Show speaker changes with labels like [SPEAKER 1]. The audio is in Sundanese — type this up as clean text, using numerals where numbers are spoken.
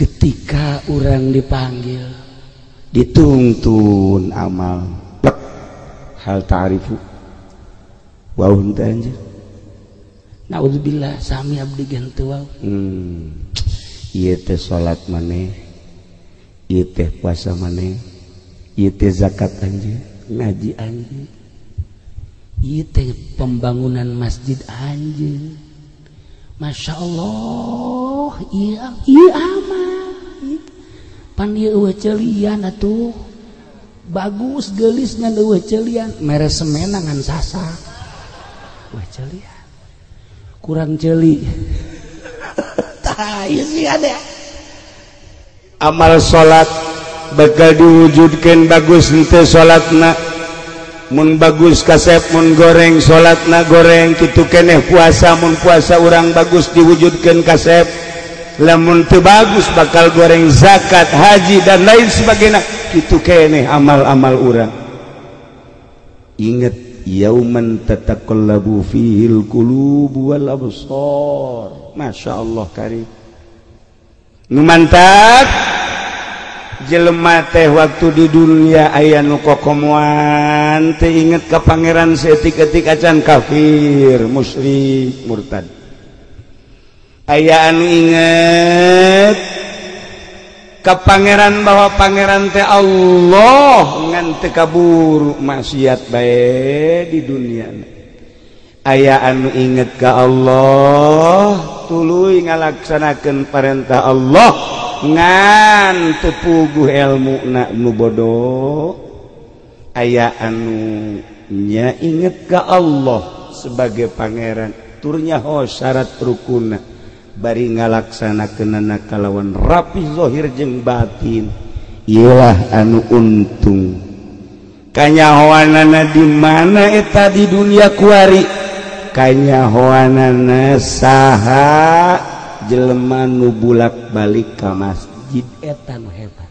[SPEAKER 1] ketika orang dipanggil dituntun amal plek hal ta'rifu wow henteu anjeun naudzubillah sami abdi gantu wow ieu teh salat maneh ieu teh puasa maneh ieu teh zakat anjeun ngaji anjeun ieu teh pembangunan masjid anjeun Masya Allah iya amal pan ieu eueuh celian atuh bagus geulis ngan eueuh celian mere semena ngan sasa eueuh celian kurang celi tah ieu sih ada amal salat bakal diwujudkeun bagus henteu salatna mun bagus kasep mun goreng salatna goreng kitu keneh puasa mun puasa urang bagus diwujudkeun kasep lamun teu bagus bakal goreng zakat haji dan lain sebagainya kitu keneh amal-amal urang inget yauman tataqallabu fihil qulubu wal absar masyaallah karim nu mantap jelema teh waktu di dunia aya nu kokomoan teh inget ka pangeran seetik-etik acan kafir musyrik murtad aya anu inget ka pangeran bahwa pangeran teh Allah ngan teu kaburu maksiat bae di dunia aya anu inget ka Allah tuluy ngalaksanakeun perintah Allah ngan tepuguh ilmu na nu bodoh aya anu nya inget ka Allah sebagai pangeran turnya ho syarat rukuna bari ngalaksanakeunana kalawan rapi zahir jeung batin ieulah anu untung kanyahoanana di mana eta di dunia kuari kanyahoanana saha jelema nu bulak balik ka masjid eta nu hebat